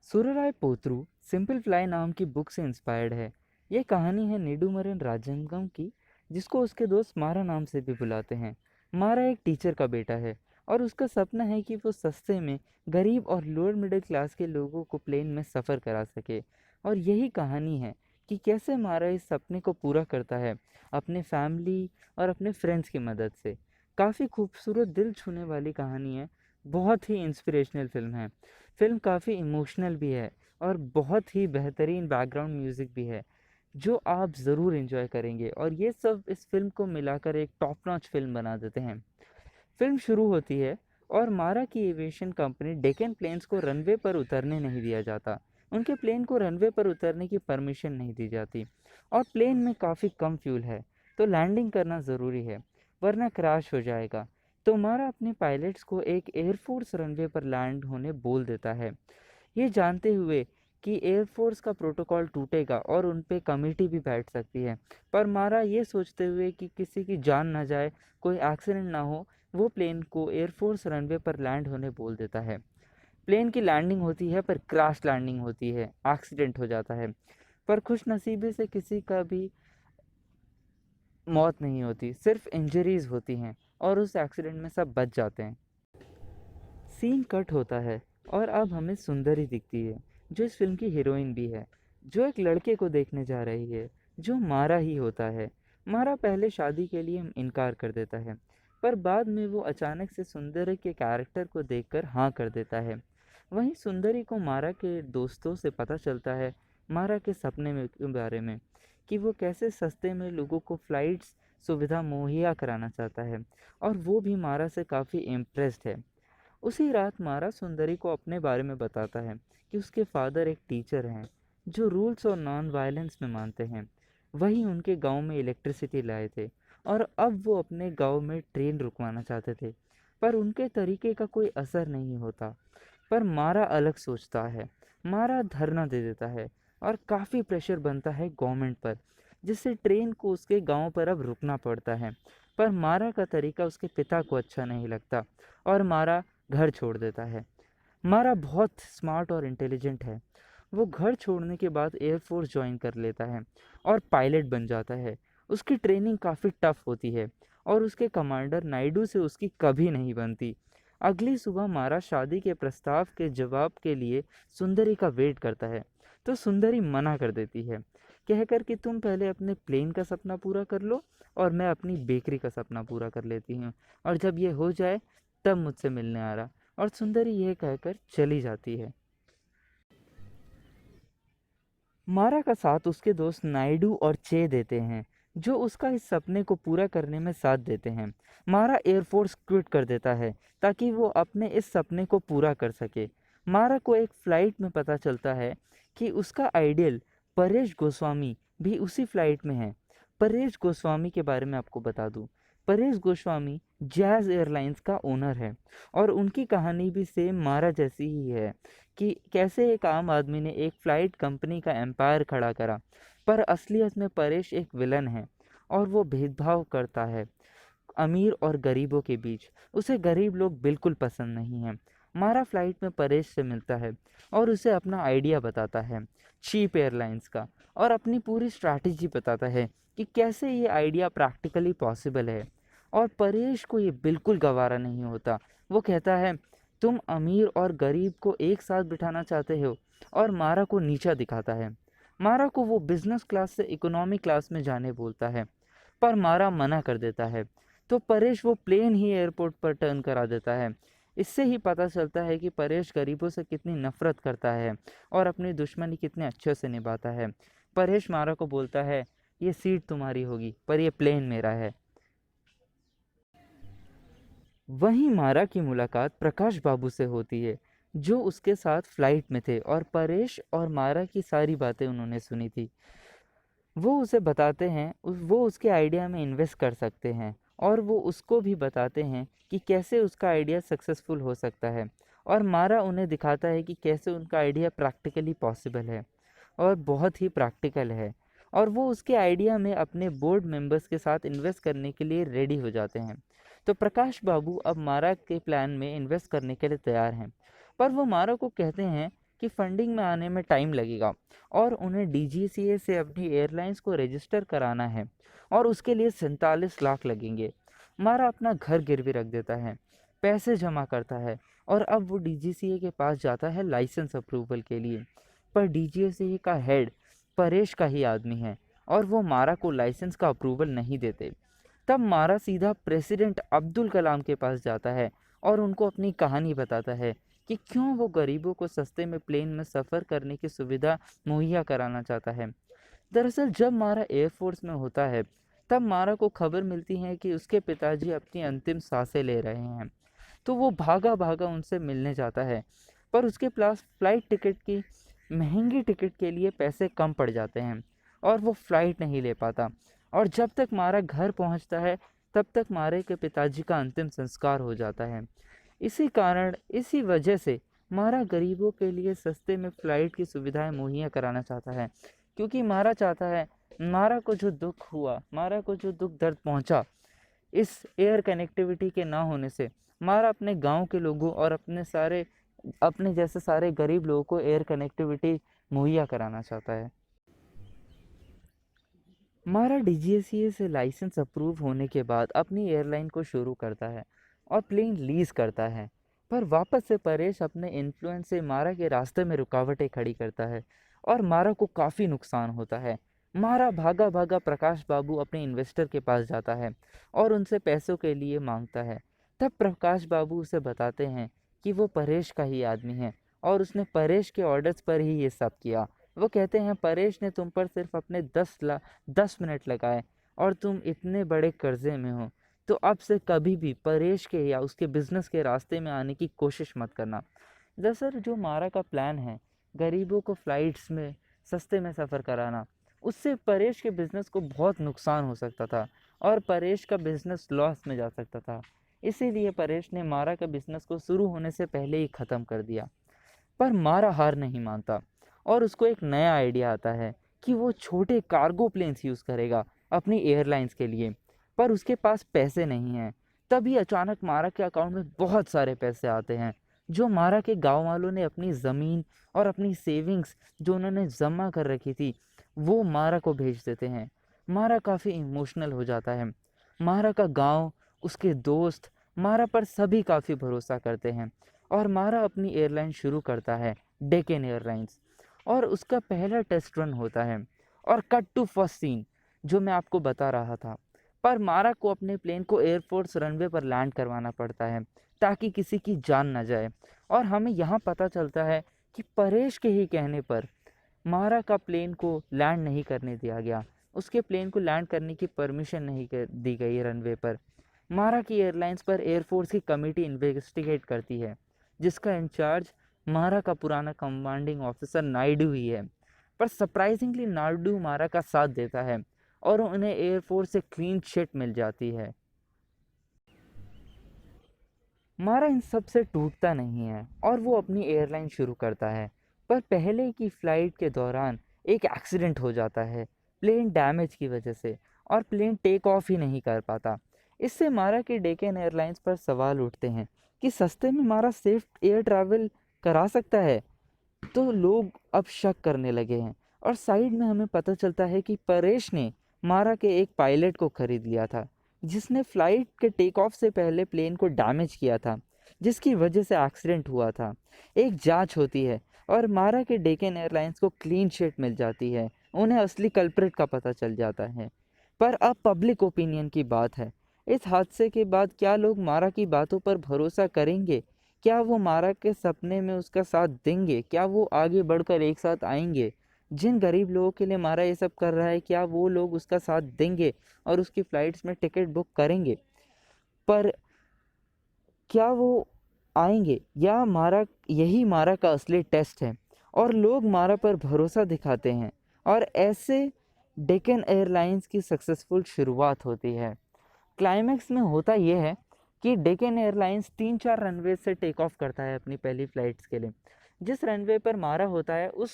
सुरराय पोत्रु simple fly नाम की book से इंस्पायर्ड है। ये कहानी है नेडुमरन राजंगम की, जिसको उसके दोस्त मारा नाम से भी बुलाते हैं। मारा एक टीचर का बेटा है और उसका सपना है कि वो सस्ते में गरीब और लोअर मिडिल क्लास के लोगों को प्लेन में सफ़र करा सके। और यही कहानी है कि कैसे मारा इस सपने को पूरा करता है अपने फैमिली और अपने फ्रेंड्स की मदद से। काफ़ी खूबसूरत दिल छूने वाली कहानी है। बहुत ही इंस्पिरेशनल फिल्म है। फ़िल्म काफ़ी इमोशनल भी है और बहुत ही बेहतरीन बैकग्राउंड म्यूज़िक भी है, जो आप ज़रूर एंजॉय करेंगे और ये सब इस फ़िल्म को मिलाकर एक टॉप नॉच फ़िल्म बना देते हैं। फ़िल्म शुरू होती है और मारा की एविएशन कंपनी डेक्कन प्लेन्स को रनवे पर उतरने नहीं दिया जाता। उनके प्लेन को रनवे पर उतरने की परमिशन नहीं दी जाती और प्लेन में काफ़ी कम फ्यूल है, तो लैंडिंग करना ज़रूरी है, वरना क्रैश हो जाएगा। तो मारा अपने पायलट्स को एक एयरफोर्स रनवे पर लैंड होने बोल देता है, ये जानते हुए कि एयरफोर्स का प्रोटोकॉल टूटेगा और उन पे कमेटी भी बैठ सकती है। पर मारा ये सोचते हुए कि किसी की जान ना जाए, कोई एक्सीडेंट ना हो, वो प्लेन को एयरफोर्स रनवे पर लैंड होने बोल देता है। प्लेन की लैंडिंग होती है पर क्रैश लैंडिंग होती है, एक्सीडेंट हो जाता है। पर खुशनसीबी से किसी का भी मौत नहीं होती, सिर्फ इंजरीज होती हैं और उस एक्सीडेंट में सब बच जाते हैं। सीन कट होता है और अब हमें सुंदरी दिखती है, जो इस फिल्म की हीरोइन भी है, जो एक लड़के को देखने जा रही है, जो मारा ही होता है। मारा पहले शादी के लिए इनकार कर देता है, पर बाद में वो अचानक से सुंदरी के कैरेक्टर को देखकर हाँ कर देता है। वहीं सुंदरी को मारा के दोस्तों से पता चलता है मारा के सपने में के बारे में, कि वो कैसे सस्ते में लोगों को फ्लाइट्स सुविधा मुहैया कराना चाहता है, और वो भी मारा से काफ़ी इम्प्रेस्ड है। उसी रात मारा सुंदरी को अपने बारे में बताता है कि उसके फादर एक टीचर हैं, जो रूल्स और नॉन वायलेंस में मानते हैं। वही उनके गांव में इलेक्ट्रिसिटी लाए थे और अब वो अपने गांव में ट्रेन रुकवाना चाहते थे, पर उनके तरीके का कोई असर नहीं होता। पर मारा अलग सोचता है। मारा धरना दे देता है और काफ़ी प्रेशर बनता है गवर्नमेंट पर, जिससे ट्रेन को उसके गांव पर अब रुकना पड़ता है। पर मारा का तरीका उसके पिता को अच्छा नहीं लगता और मारा घर छोड़ देता है। मारा बहुत स्मार्ट और इंटेलिजेंट है। वो घर छोड़ने के बाद एयरफोर्स ज्वाइन कर लेता है और पायलट बन जाता है। उसकी ट्रेनिंग काफ़ी टफ होती है और उसके कमांडर नायडू से उसकी कभी नहीं बनती। अगली सुबह मारा शादी के प्रस्ताव के जवाब के लिए सुंदरी का वेट करता है, तो सुंदरी मना कर देती है, कहकर कि तुम पहले अपने प्लेन का सपना पूरा कर लो और मैं अपनी बेकरी का सपना पूरा कर लेती हूँ, और जब ये हो जाए तब मुझसे मिलने आ रहा। और सुंदरी यह कहकर चली जाती है। मारा का साथ उसके दोस्त नायडू और चे देते हैं, जो उसका इस सपने को पूरा करने में साथ देते हैं। मारा एयरफोर्स क्विट कर देता है ताकि वो अपने इस सपने को पूरा कर सके। मारा को एक फ्लाइट में पता चलता है कि उसका आइडियल परेश गोस्वामी भी उसी फ्लाइट में है। परेश गोस्वामी के बारे में आपको बता दूं, परेश गोस्वामी जैज़ एयरलाइंस का ओनर है और उनकी कहानी भी सेम मारा जैसी ही है, कि कैसे एक आम आदमी ने एक फ्लाइट कंपनी का एम्पायर खड़ा करा। पर असलियत में परेश एक विलन है और वो भेदभाव करता है अमीर और गरीबों के बीच। उसे गरीब लोग बिल्कुल पसंद नहीं हैं। मारा फ्लाइट में परेश से मिलता है और उसे अपना आइडिया बताता है चीप एयरलाइंस का, और अपनी पूरी स्ट्रैटेजी बताता है कि कैसे ये आइडिया प्रैक्टिकली पॉसिबल है। और परेश को ये बिल्कुल गवारा नहीं होता। वो कहता है, तुम अमीर और गरीब को एक साथ बिठाना चाहते हो, और मारा को नीचा दिखाता है। मारा को वो बिजनेस क्लास से इकोनॉमी क्लास में जाने बोलता है, पर मारा मना कर देता है। तो परेश वो प्लेन ही एयरपोर्ट पर टर्न करा देता है। इससे ही पता चलता है कि परेश गरीबों से कितनी नफरत करता है और अपनी दुश्मनी कितने अच्छे से निभाता है। परेश मारा को बोलता है, ये सीट तुम्हारी होगी पर ये प्लेन मेरा है। वहीं मारा की मुलाकात प्रकाश बाबू से होती है, जो उसके साथ फ्लाइट में थे और परेश और मारा की सारी बातें उन्होंने सुनी थी। वो उसे बताते हैं वो उसके आइडिया में इन्वेस्ट कर सकते हैं, और वो उसको भी बताते हैं कि कैसे उसका आइडिया सक्सेसफुल हो सकता है। और मारा उन्हें दिखाता है कि कैसे उनका आइडिया प्रैक्टिकली पॉसिबल है और बहुत ही प्रैक्टिकल है। और वो उसके आइडिया में अपने बोर्ड मेंबर्स के साथ इन्वेस्ट करने के लिए रेडी हो जाते हैं। तो प्रकाश बाबू अब मारा के प्लान में इन्वेस्ट करने के लिए तैयार हैं, पर वो मारा को कहते हैं कि फंडिंग में आने में टाइम लगेगा और उन्हें डीजीसीए से अपनी एयरलाइंस को रजिस्टर कराना है और उसके लिए 47 लाख लगेंगे। मारा अपना घर गिरवी रख देता है, पैसे जमा करता है और अब वो डीजीसीए के पास जाता है लाइसेंस अप्रूवल के लिए। पर डीजीसीए का हेड परेश का ही आदमी है और वो मारा को लाइसेंस का अप्रूवल नहीं देते। तब मारा सीधा प्रेसिडेंट अब्दुल कलाम के पास जाता है और उनको अपनी कहानी बताता है कि क्यों वो गरीबों को सस्ते में प्लेन में सफ़र करने की सुविधा मुहैया कराना चाहता है। दरअसल जब मारा एयरफोर्स में होता है तब मारा को खबर मिलती है कि उसके पिताजी अपनी अंतिम सांसें ले रहे हैं। तो वो भागा भागा उनसे मिलने जाता है, पर उसके पास फ्लाइट टिकट की महंगी टिकट के लिए पैसे कम पड़ जाते हैं और वो फ्लाइट नहीं ले पाता। और जब तक मारा घर पहुंचता है तब तक मारे के पिताजी का अंतिम संस्कार हो जाता है। इसी कारण इसी वजह से मारा गरीबों के लिए सस्ते में फ़्लाइट की सुविधाएं मुहैया कराना चाहता है, क्योंकि मारा चाहता है मारा को जो दुख हुआ, मारा को जो दुख दर्द पहुंचा इस एयर कनेक्टिविटी के ना होने से, मारा अपने गांव के लोगों और अपने जैसे सारे गरीब लोगों को एयर कनेक्टिविटी मुहैया कराना चाहता है। मारा डीजीसीए से लाइसेंस अप्रूव होने के बाद अपनी एयरलाइन को शुरू करता है और प्लेन लीज करता है। पर वापस से परेश अपने इन्फ्लुएंस से मारा के रास्ते में रुकावटें खड़ी करता है और मारा को काफ़ी नुकसान होता है। मारा भागा भागा प्रकाश बाबू अपने इन्वेस्टर के पास जाता है और उनसे पैसों के लिए मांगता है। तब प्रकाश बाबू उसे बताते हैं कि वो परेश का ही आदमी है और उसने परेश के ऑर्डर्स पर ही ये सब किया। वो कहते हैं परेश ने तुम पर सिर्फ अपने 10 मिनट लगाए और तुम इतने बड़े कर्जे में हो, तो अब से कभी भी परेश के या उसके बिजनेस के रास्ते में आने की कोशिश मत करना। दरअसल जो मारा का प्लान है गरीबों को फ्लाइट्स में सस्ते में सफ़र कराना, उससे परेश के बिजनेस को बहुत नुकसान हो सकता था और परेश का बिजनेस लॉस में जा सकता था। इसीलिए परेश ने मारा का बिजनेस को शुरू होने से पहले ही ख़त्म कर दिया। पर मारा हार नहीं मानता और उसको एक नया आइडिया आता है कि वो छोटे कार्गो प्लेन्स यूज़ करेगा अपनी एयरलाइंस के लिए। पर उसके पास पैसे नहीं हैं। तभी अचानक मारा के अकाउंट में बहुत सारे पैसे आते हैं, जो मारा के गांव वालों ने अपनी ज़मीन और अपनी सेविंग्स जो उन्होंने जमा कर रखी थी वो मारा को भेज देते हैं। मारा काफ़ी इमोशनल हो जाता है। मारा का गांव, उसके दोस्त मारा पर सभी काफ़ी भरोसा करते हैं और मारा अपनी एयरलाइन शुरू करता है, डेक्कन एयरलाइंस। और उसका पहला टेस्ट रन होता है और कट टू फर्स्ट सीन जो मैं आपको बता रहा था। पर मारा को अपने प्लेन को एयरफोर्स रनवे पर लैंड करवाना पड़ता है ताकि किसी की जान ना जाए। और हमें यहाँ पता चलता है कि परेश के ही कहने पर मारा का प्लेन को लैंड नहीं करने दिया गया। उसके प्लेन को लैंड करने की परमिशन नहीं दी गई रनवे पर। मारा की एयरलाइंस पर एयरफोर्स की कमेटी इन्वेस्टिगेट करती है, जिसका इंचार्ज मारा का पुराना कमांडिंग ऑफिसर नायडू ही है। पर सरप्राइजिंगली नायडू मारा का साथ देता है और उन्हें एयरफोर्स से क्लीन चिट मिल जाती है। मारा इन सब से टूटता नहीं है और वो अपनी एयरलाइन शुरू करता है। पर पहले की फ़्लाइट के दौरान एक एक्सीडेंट हो जाता है प्लेन डैमेज की वजह से और प्लेन टेक ऑफ ही नहीं कर पाता। इससे मारा के डेक्कन एयरलाइंस पर सवाल उठते हैं कि सस्ते में मारा सेफ एयर ट्रैवल करा सकता है। तो लोग अब शक करने लगे हैं और साइड में हमें पता चलता है कि परेश ने मारा के एक पायलट को खरीद लिया था, जिसने फ्लाइट के टेक ऑफ से पहले प्लेन को डैमेज किया था, जिसकी वजह से एक्सीडेंट हुआ था। एक जांच होती है और मारा के डेक्कन एयरलाइंस को क्लीन चिट मिल जाती है। उन्हें असली कल्प्रिट का पता चल जाता है। पर अब पब्लिक ओपिनियन की बात है। इस हादसे के बाद क्या लोग मारा की बातों पर भरोसा करेंगे? क्या वो मारा के सपने में उसका साथ देंगे? क्या वो आगे बढ़कर एक साथ आएंगे? जिन गरीब लोगों के लिए मारा ये सब कर रहा है, क्या वो लोग उसका साथ देंगे और उसकी फ़्लाइट्स में टिकट बुक करेंगे? पर क्या वो आएंगे या मारा यही मारा का असली टेस्ट है और लोग मारा पर भरोसा दिखाते हैं और ऐसे डेक्कन एयरलाइंस की सक्सेसफुल शुरुआत होती है। क्लाइमैक्स में होता यह है कि डेक्कन एयरलाइंस 3-4 रनवे से टेक ऑफ करता है अपनी पहली फ़्लाइट्स के लिए। जिस रनवे पर मारा होता है उस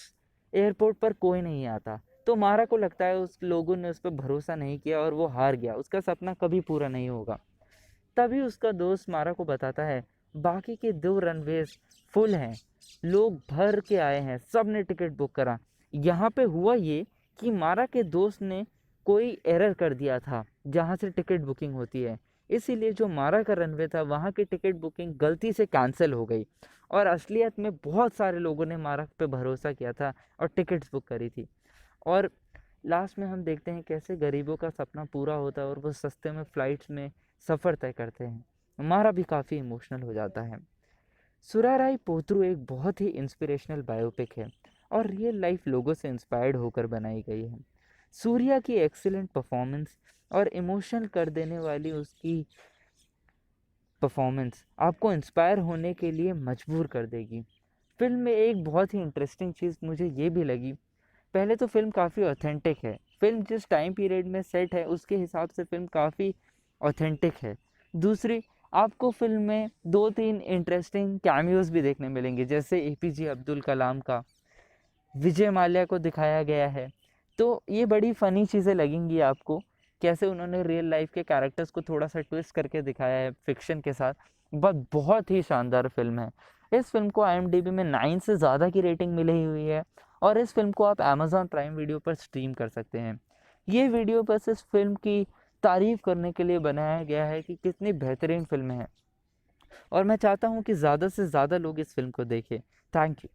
एयरपोर्ट पर कोई नहीं आता। तो मारा को लगता है उस लोगों ने उस पर भरोसा नहीं किया और वो हार गया, उसका सपना कभी पूरा नहीं होगा। तभी उसका दोस्त मारा को बताता है बाकी के 2 रनवेज फुल हैं, लोग भर के आए हैं, सब ने टिकट बुक करा। यहाँ पे हुआ ये कि मारा के दोस्त ने कोई एरर कर दिया था जहाँ से टिकट बुकिंग होती है, इसीलिए जो मारा का रनवे था वहाँ की टिकट बुकिंग गलती से कैंसिल हो गई, और असलियत में बहुत सारे लोगों ने मारा पे भरोसा किया था और टिकट्स बुक करी थी। और लास्ट में हम देखते हैं कैसे गरीबों का सपना पूरा होता है और वो सस्ते में फ़्लाइट्स में सफ़र तय करते हैं। हमारा भी काफ़ी इमोशनल हो जाता है। सुराराई पोत्रू एक बहुत ही इंस्पिरेशनल बायोपिक है और रियल लाइफ लोगों से इंस्पायर्ड होकर बनाई गई है। सूर्या की एक्सीलेंट परफॉर्मेंस और इमोशनल कर देने वाली उसकी परफॉर्मेंस आपको इंस्पायर होने के लिए मजबूर कर देगी। फिल्म में एक बहुत ही इंटरेस्टिंग चीज़ मुझे ये भी लगी, पहले तो फिल्म काफ़ी ऑथेंटिक है, फिल्म जिस टाइम पीरियड में सेट है उसके हिसाब से फिल्म काफ़ी ऑथेंटिक है। दूसरी, आपको फिल्म में 2-3 इंटरेस्टिंग कैमियोज़ भी देखने मिलेंगे, जैसे एपीजे अब्दुल कलाम का, विजय माल्या को दिखाया गया है। तो ये बड़ी फ़नी चीज़ें लगेंगी आपको, कैसे उन्होंने रियल लाइफ के कैरेक्टर्स को थोड़ा-सा ट्विस्ट करके दिखाया है फ़िक्शन के साथ। बट बहुत ही शानदार फ़िल्म है। इस फ़िल्म को आईएमडीबी में 9 से ज़्यादा की रेटिंग मिली हुई है और इस फ़िल्म को आप अमेज़न प्राइम वीडियो पर स्ट्रीम कर सकते हैं। ये वीडियो बस इस फ़िल्म की तारीफ़ करने के लिए बनाया गया है कि कितनी बेहतरीन फ़िल्म है, और मैं चाहता हूँ कि ज़्यादा से ज़्यादा लोग इस फ़िल्म को देखें। Thank you.